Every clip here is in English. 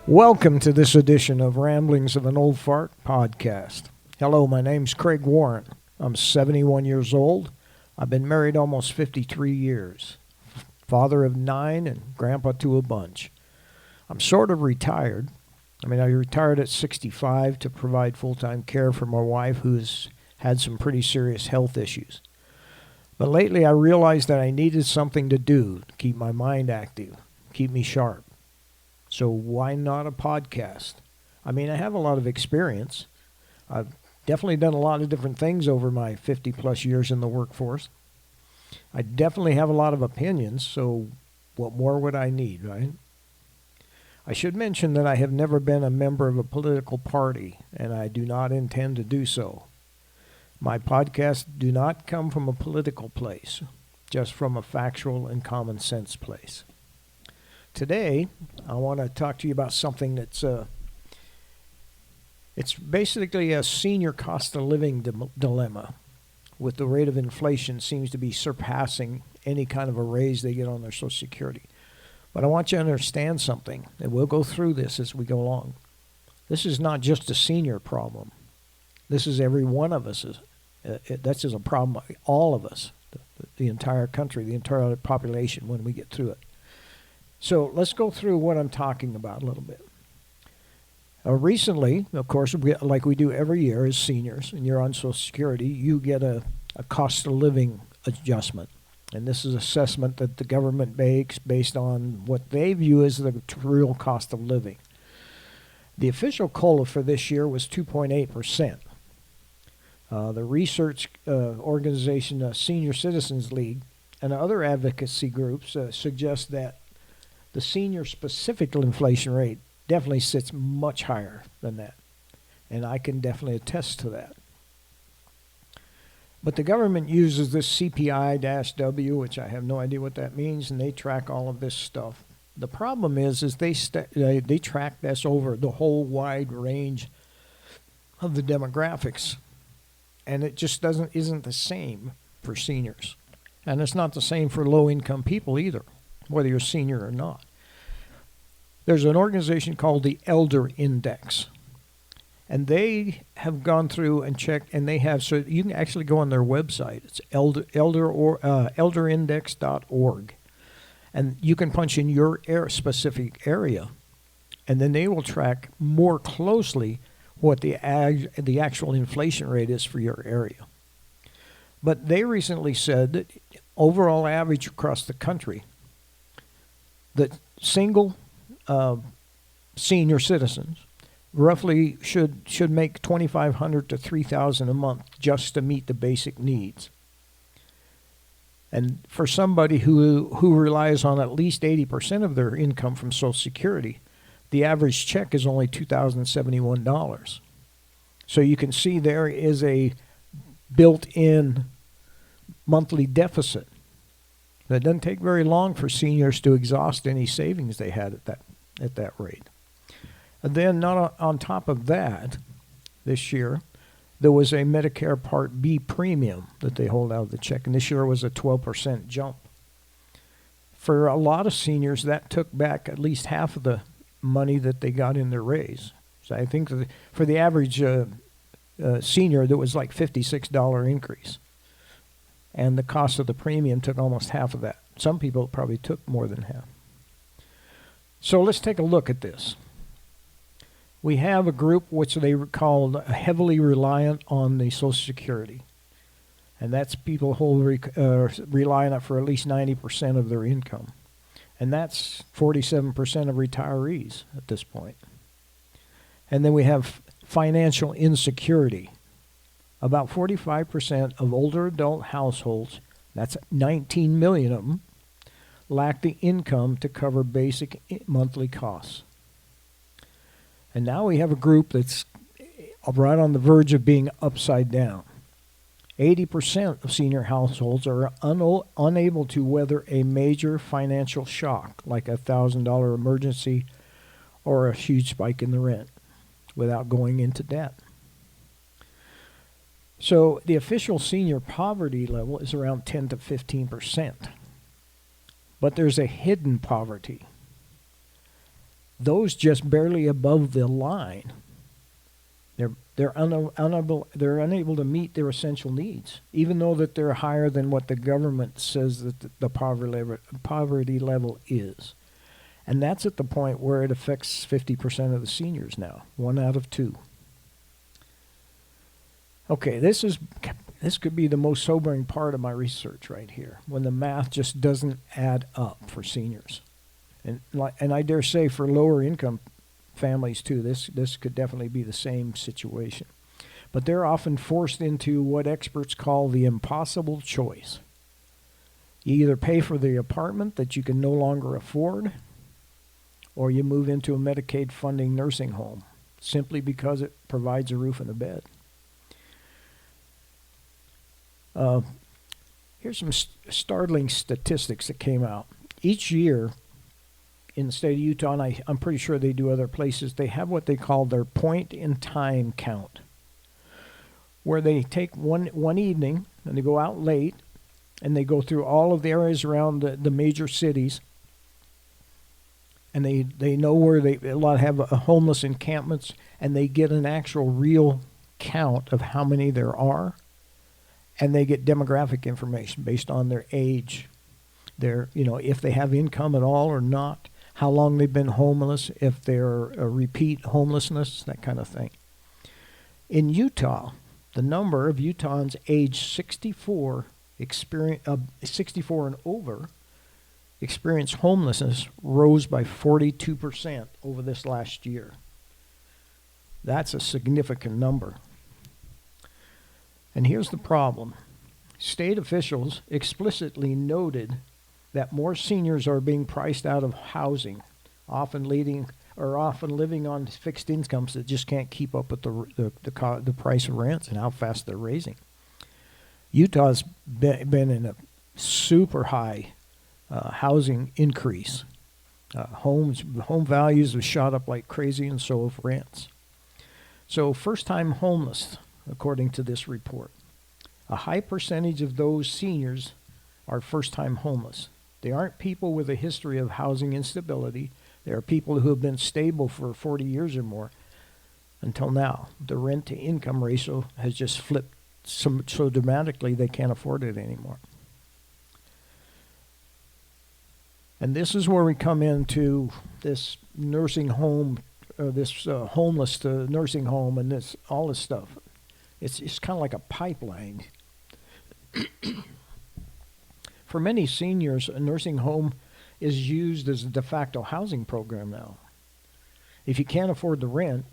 Welcome to this edition of Ramblings of an Old Fart podcast. Hello, my name's Craig Warren. I'm 71 years old. I've been married almost 53 years. Father of 9 and grandpa to a bunch. I'm sort of retired. I retired at 65 to provide full-time care for my wife who's had some pretty serious health issues. But lately I realized that I needed something to do to keep my mind active, keep me sharp. So why not a podcast? I have a lot of experience. I've definitely done a lot of different things over my 50 plus years in the workforce. I definitely have a lot of opinions, so what more would I need, right? I should mention that I have never been a member of a political party, and I do not intend to do so. My podcasts do not come from a political place, just from a factual and common sense place. Today, I want to talk to you about something that's it's basically a senior cost of living dilemma. With the rate of inflation seems to be surpassing any kind of a raise they get on their Social Security. But I want you to understand something, and we'll go through this as we go along. This is not just a senior problem. This is every one of us. That's just a problem, all of us, the entire country, the entire population when we get through it. So let's go through what I'm talking about a little bit. Recently, of course, like we do every year as seniors, and you're on Social Security, you get a cost of living adjustment. And this is assessment that the government makes based on what they view as the real cost of living. The official COLA for this year was 2.8%. The research organization Senior Citizens League and other advocacy groups suggest that the senior-specific inflation rate definitely sits much higher than that, and I can definitely attest to that. But the government uses this CPI-W, which I have no idea what that means, and they track all of this stuff. The problem is they track this over the whole wide range of the demographics, and it just isn't the same for seniors, and it's not the same for low-income people either, whether you're senior or not. There's an organization called the Elder Index, and they have gone through and checked, and they have, so you can actually go on their website. It's elderindex.org, and you can punch in your specific area, and then they will track more closely what the actual inflation rate is for your area. But they recently said that overall average across the country, that single senior citizens roughly should make $2,500 to $3,000 a month just to meet the basic needs. And for somebody who relies on at least 80% of their income from Social Security, the average check is only $2,071. So you can see there is a built-in monthly deficit. It doesn't take very long for seniors to exhaust any savings they had at that rate. And then not on top of that, this year, there was a Medicare Part B premium that they hold out of the check, and this year was a 12% jump. For a lot of seniors, that took back at least half of the money that they got in their raise. So I think for the average senior, there was like $56 increase. And the cost of the premium took almost half of that. Some people probably took more than half. So let's take a look at this. We have a group which they call heavily reliant on the Social Security. And that's people who rely on it for at least 90% of their income. And that's 47% of retirees at this point. And then we have financial insecurity. About 45% of older adult households, that's 19 million of them, lack the income to cover basic monthly costs. And now we have a group that's right on the verge of being upside down. 80% of senior households are unable to weather a major financial shock, like a $1,000 emergency or a huge spike in the rent, without going into debt. So the official senior poverty level is around 10 to 15%. But there's a hidden poverty. those just barely above the line, they're unable to meet their essential needs, even though that they're higher than what the government says that the poverty level is. And that's at the point where it affects 50% of the seniors now, 1 out of 2. Okay, this could be the most sobering part of my research right here, when the math just doesn't add up for seniors. And I dare say for lower income families too, this could definitely be the same situation. But they're often forced into what experts call the impossible choice. You either pay for the apartment that you can no longer afford, or you move into a Medicaid funding nursing home, simply because it provides a roof and a bed. Here's some startling statistics that came out. Each year in the state of Utah, and I'm pretty sure they do other places, they have what they call their point-in-time count, where they take one evening and they go out late and they go through all of the areas around the major cities, and they know where a lot have homeless encampments, and they get an actual real count of how many there are, and they get demographic information based on their age, if they have income at all or not, how long they've been homeless, if they're a repeat homelessness, that kind of thing. In Utah, the number of Utahns age 64 and over experience homelessness rose by 42% over this last year. That's a significant number. And here's the problem. State officials explicitly noted that more seniors are being priced out of housing, often living on fixed incomes that just can't keep up with the price of rents and how fast they're raising. Utah's been in a super high housing increase. Home values have shot up like crazy, and so have rents. So first-time homeless, according to this report, a high percentage of those seniors are first-time homeless. They aren't people with a history of housing instability. They are people who have been stable for 40 years or more until now. The rent-to-income ratio has just flipped so dramatically they can't afford it anymore. And this is where we come into this nursing home, homeless to nursing home, and all this stuff. It's kind of like a pipeline. For many seniors, a nursing home is used as a de facto housing program now. If you can't afford the rent,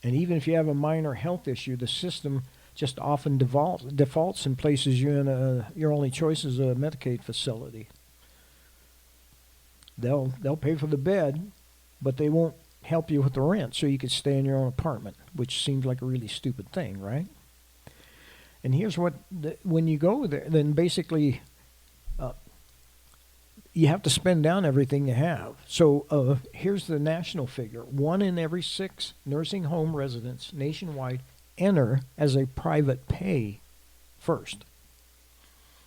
and even if you have a minor health issue, the system just often defaults and places you in your only choice is a Medicaid facility. They'll pay for the bed, but they won't help you with the rent, so you could stay in your own apartment, which seems like a really stupid thing, right? And here's when you go there, then basically you have to spend down everything you have. So here's the national figure. 1 in every 6 nursing home residents nationwide enter as a private pay first.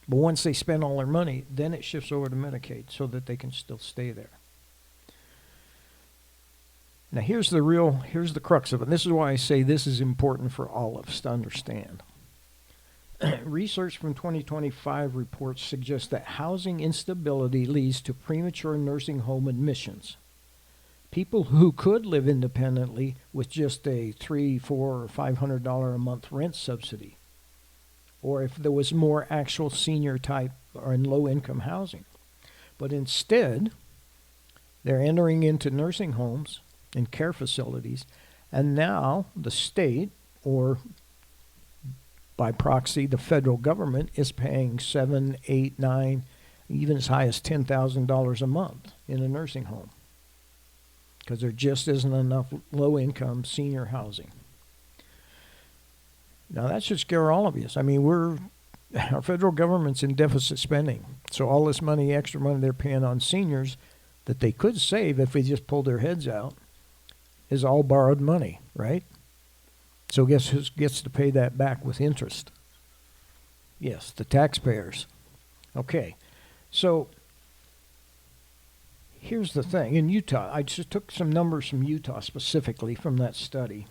But once they spend all their money, then it shifts over to Medicaid so that they can still stay there. Now here's the crux of it. And this is why I say this is important for all of us to understand. Research from 2025 reports suggest that housing instability leads to premature nursing home admissions. People who could live independently with just a $300, $400, or $500 a month rent subsidy, or if there was more actual senior type or in low income housing. But instead, they're entering into nursing homes and care facilities, and now the state, or by proxy, the federal government, is paying $7,000, $8,000, $9,000, even as high as $10,000 a month in a nursing home, because there just isn't enough low-income senior housing. Now that should scare all of us. I mean, our federal government's in deficit spending, so all this money, extra money they're paying on seniors that they could save if they just pulled their heads out, is all borrowed money, right? So guess who gets to pay that back with interest? Yes, the taxpayers. Okay, so Here's the thing. In Utah, I just took some numbers from Utah specifically from that study.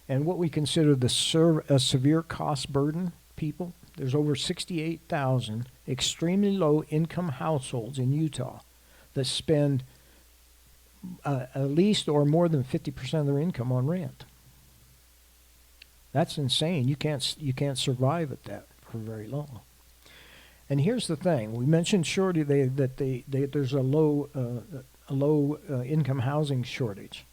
And what we consider the severe cost burden people, there's over 68,000 extremely low income households in Utah that spend at least or more than 50% of their income on rent. That's insane. You can't survive at that for very long. And here's the thing: we mentioned shortly that there's a low income housing shortage.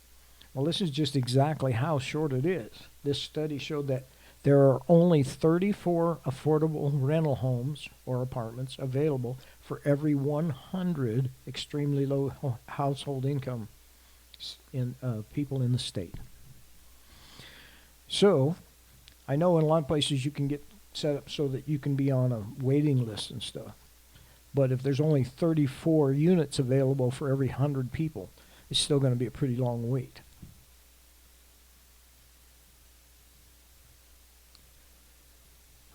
Well, this is just exactly how short it is. This study showed that there are only 34 affordable rental homes or apartments available for every 100 extremely low household income people in the state. So, I know in a lot of places you can get set up so that you can be on a waiting list and stuff. But if there's only 34 units available for every 100 people, it's still going to be a pretty long wait.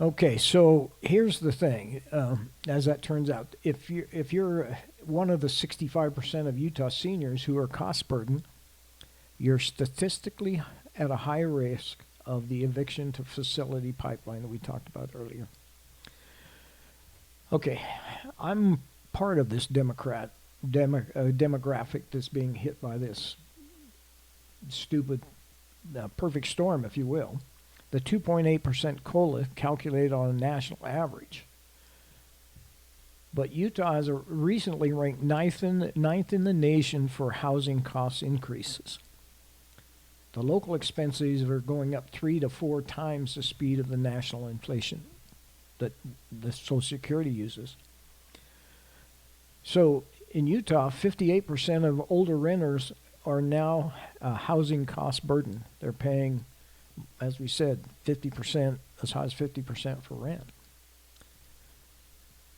Okay, so here's the thing. As that turns out, if you're one of the 65% of Utah seniors who are cost burdened, you're statistically at a high risk of the eviction to facility pipeline that we talked about earlier. Okay, I'm part of this demographic that's being hit by this stupid perfect storm, if you will. The 2.8% COLA calculated on a national average. But Utah has recently ranked ninth in the nation for housing cost increases. The local expenses are going up 3 to 4 times the speed of the national inflation that the Social Security uses. So in Utah, 58% of older renters are now housing cost burden. They're paying, as we said, 50%, as high as 50% for rent.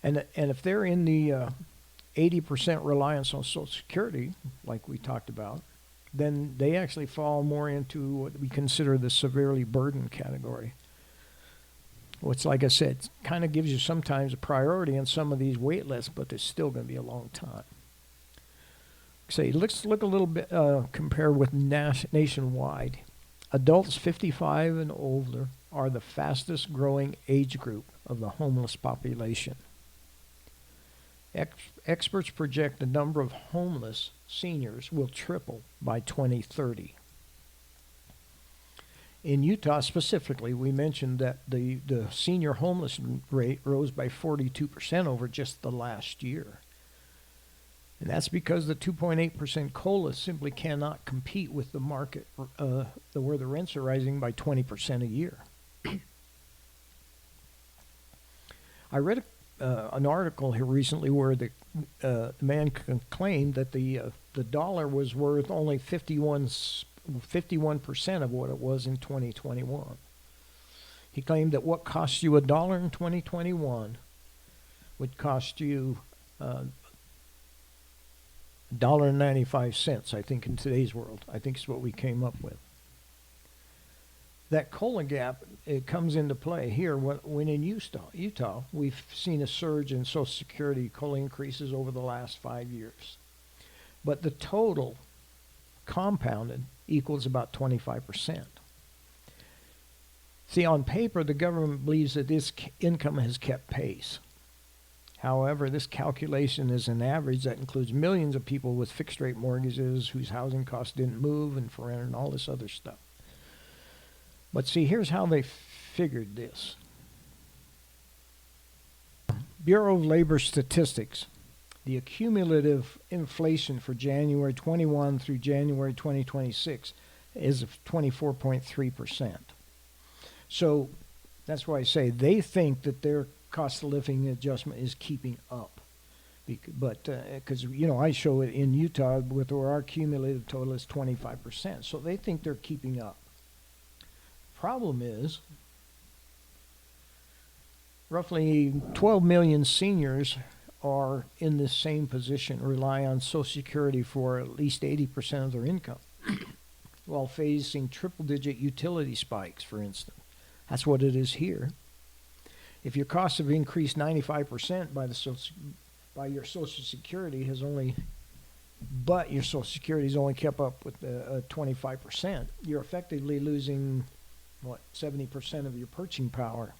And if they're in the 80% reliance on Social Security, like we talked about, then they actually fall more into what we consider the severely burdened category. Which, like I said, kind of gives you sometimes a priority on some of these wait lists, but it's still going to be a long time. Say, let's look a little bit, compare with nationwide. Adults 55 and older are the fastest growing age group of the homeless population. Experts project the number of homeless seniors will triple by 2030. In Utah specifically, we mentioned that the senior homeless rate rose by 42% over just the last year. And that's because the 2.8% COLA simply cannot compete with the market where the rents are rising by 20% a year. I read an article here recently where the man claimed that the dollar was worth only 51% of what it was in 2021. He claimed that what cost you $1 in 2021 would cost you $1.95, I think, in today's world. I think is what we came up with. That COLA gap, it comes into play here when in Utah, we've seen a surge in Social Security COLA increases over the last 5 years. But the total compounded equals about 25%. See, on paper, the government believes that this income has kept pace. However, this calculation is an average that includes millions of people with fixed-rate mortgages whose housing costs didn't move and for rent and all this other stuff. But see, here's how they figured this. Bureau of Labor Statistics, the cumulative inflation for January 21 through January 2026 is 24.3%. So that's why I say they think that their cost of living adjustment is keeping up. But because, I show it in Utah where our cumulative total is 25%. So they think they're keeping up. Problem is, roughly 12 million seniors are in the same position, rely on Social Security for at least 80% of their income, while facing triple-digit utility spikes, for instance. That's what it is here. If your costs have increased 95% by your Social Security has only but your Social Security's only kept up with 25%, you're effectively losing, 70% of your purchasing power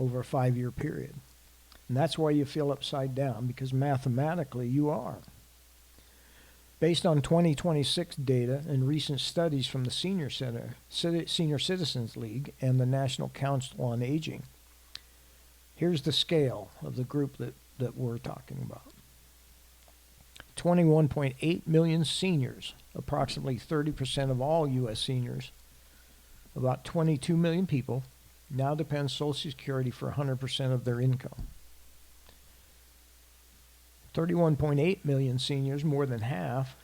over a 5-year period. And that's why you feel upside down, because mathematically you are. Based on 2026 data and recent studies from the Senior Citizens League and the National Council on Aging, here's the scale of the group that we're talking about. 21.8 million seniors, approximately 30% of all U.S. seniors, about 22 million people, now depend on Social Security for 100% of their income. 31.8 million seniors, more than half,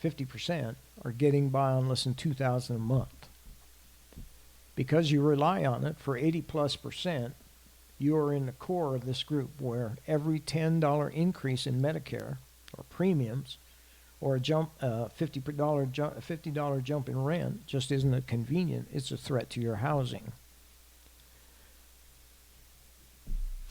50%, are getting by on less than $2,000 a month. Because you rely on it for 80+%, you are in the core of this group where every $10 increase in Medicare or premiums or a $50 jump in rent just isn't convenient, it's a threat to your housing.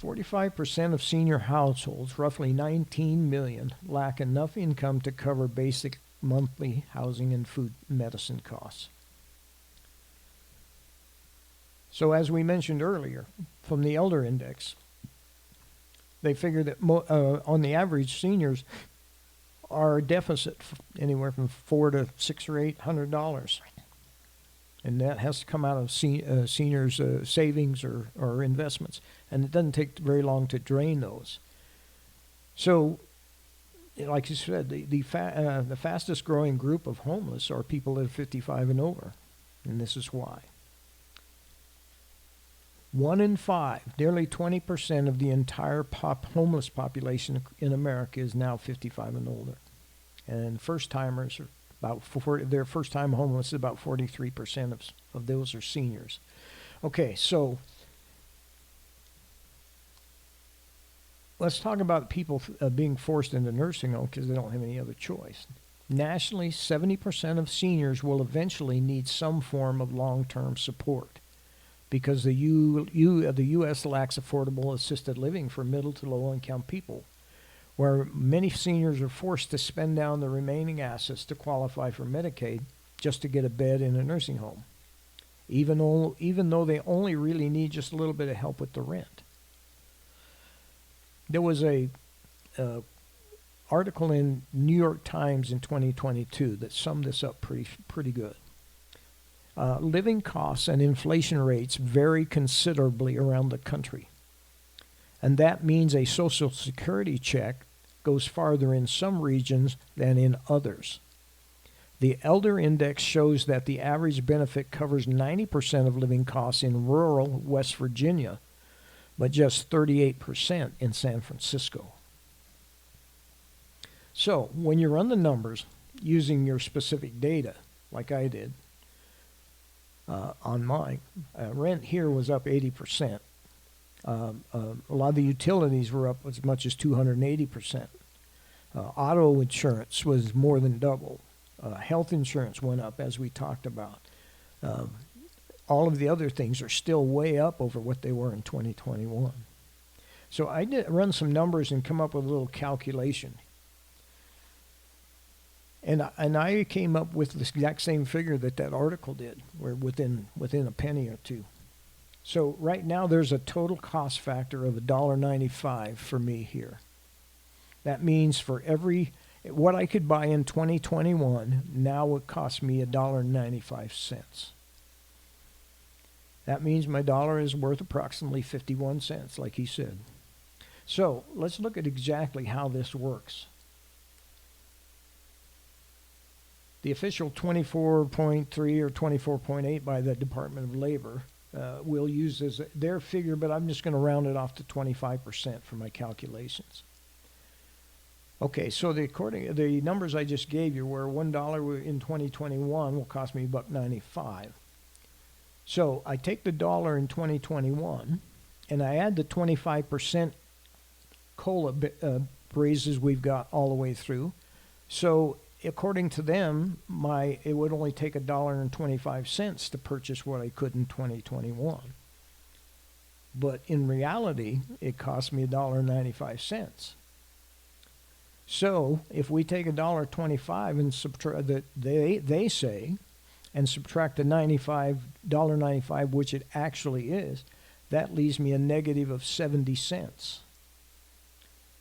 45% of senior households, roughly 19 million, lack enough income to cover basic monthly housing and food medicine costs. So as we mentioned earlier, from the Elder Index, they figure that on the average, seniors are deficit anywhere from $400 to $600 or $800. And that has to come out of seniors' savings or investments. And it doesn't take very long to drain those. So, like you said, the fastest growing group of homeless are people that are 55 and over. And this is why. 1 in 5, nearly 20% of the entire homeless population in America is now 55 and older. And first-timers are about their first-time homeless is about 43% of those are seniors. Okay, so let's talk about people being forced into nursing home because they don't have any other choice. Nationally, 70% of seniors will eventually need some form of long-term support because the U.S. lacks affordable assisted living for middle to low-income people, where many seniors are forced to spend down the remaining assets to qualify for Medicaid just to get a bed in a nursing home, even though they only really need just a little bit of help with the rent. There was a article in New York Times in 2022 that summed this up pretty good. Living costs and inflation rates vary considerably around the country, and that means a Social Security check goes farther in some regions than in others. The Elder Index shows that the average benefit covers 90% of living costs in rural West Virginia, but just 38% in San Francisco. So, when you run the numbers using your specific data, like I did on mine, rent here was up 80%. A lot of the utilities were up as much as 280%. Auto insurance was more than double. Health insurance went up, as we talked about. All of the other things are still way up over what they were in 2021. So I did run some numbers and come up with a little calculation. And I came up with the exact same figure that article did, where within a penny or two. So right now there's a total cost factor of $1.95 for me here. That means for what I could buy in 2021 now would cost me $1.95. That means my dollar is worth approximately 51 cents, like he said. So let's look at exactly how this works. The official 24.3 or 24.8 by the Department of Labor we'll use as their figure, but I'm just going to round it off to 25% for my calculations. Okay, so the numbers I just gave you were $1 in 2021 will cost me $1.95. So I take the dollar in 2021 and I add the 25% COLA raises we've got all the way through. So according to them, it would only take $1.25 to purchase what I could in 2021. But in reality, it cost me $1.95. So if we take $1.25 and subtract that they say, and subtract the $95, which it actually is, that leaves me a negative of 70 cents,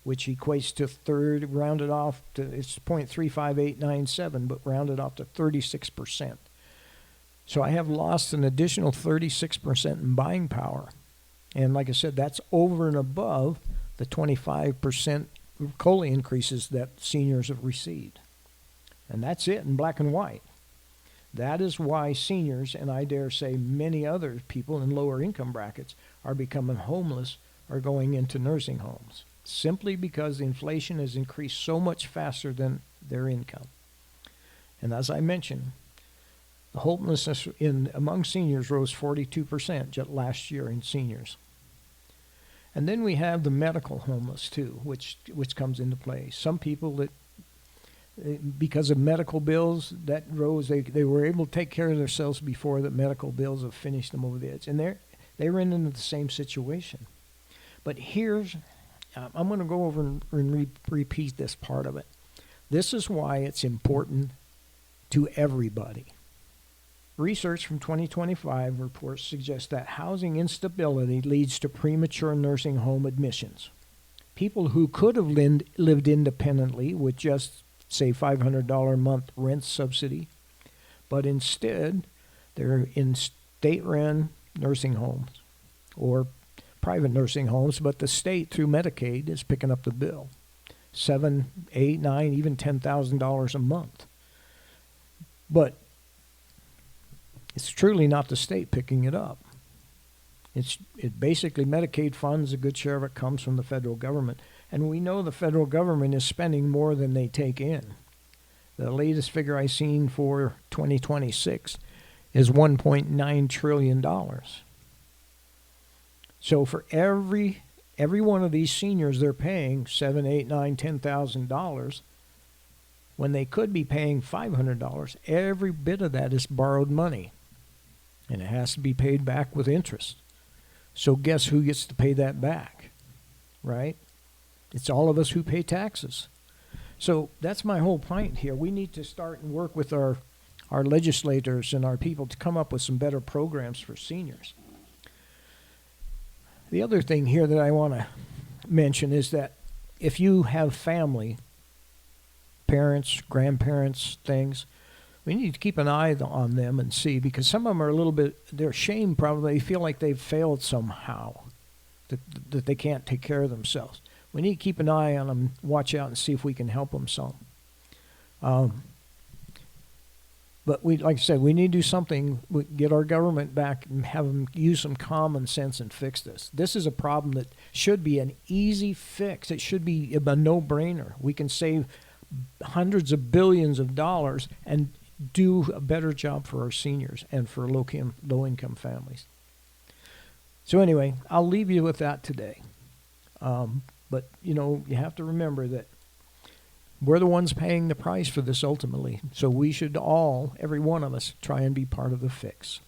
which equates to rounded off to, it's 0.35897, but rounded off to 36%. So I have lost an additional 36% in buying power. And like I said, that's over and above the 25% COLA increases that seniors have received. And that's it in black and white. That is why seniors, and I dare say many other people in lower income brackets, are becoming homeless or going into nursing homes, simply because inflation has increased so much faster than their income. And as I mentioned, the homelessness among seniors rose 42% just last year in seniors. And then we have the medical homeless too, which comes into play. Some people that, because of medical bills, that rose. They were able to take care of themselves before the medical bills have finished them over the edge, and they ran into the same situation. But here's, I'm going to go over and repeat this part of it. This is why it's important to everybody. Research from 2025 reports suggest that housing instability leads to premature nursing home admissions. People who could have lived independently with just, say, $500 a month rent subsidy, but instead they're in state-run nursing homes or private nursing homes, but the state through Medicaid is picking up the bill. $7,000, $8,000, $9,000, even $10,000 a month. But it's truly not the state picking it up. It basically, Medicaid funds, a good share of it comes from the federal government. And we know the federal government is spending more than they take in. The latest figure I seen for 2026 is $1.9 trillion. So for every one of these seniors, they're paying $7,000, $8,000, $9,000, $10,000 when they could be paying $500. Every bit of that is borrowed money, and it has to be paid back with interest. So guess who gets to pay that back, right? It's all of us who pay taxes. So that's my whole point here. We need to start and work with our legislators and our people to come up with some better programs for seniors. The other thing here that I want to mention is that if you have family, parents, grandparents, things, we need to keep an eye on them and see, because some of them are a little bit, they're ashamed probably, they feel like they've failed somehow, that they can't take care of themselves. We need to keep an eye on them, watch out and see if we can help them some. But like I said, we need to do something, get our government back and have them use some common sense and fix this. This is a problem that should be an easy fix. It should be a no-brainer. We can save hundreds of billions of dollars and do a better job for our seniors and for low-income families. So anyway, I'll leave you with that today. But, you have to remember that we're the ones paying the price for this ultimately. So we should all, every one of us, try and be part of the fix.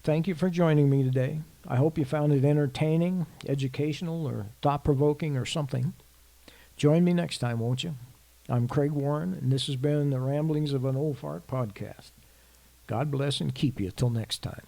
Thank you for joining me today. I hope you found it entertaining, educational, or thought-provoking or something. Join me next time, won't you? I'm Craig Warren, and this has been the Ramblings of an Old Fart podcast. God bless and keep you till next time.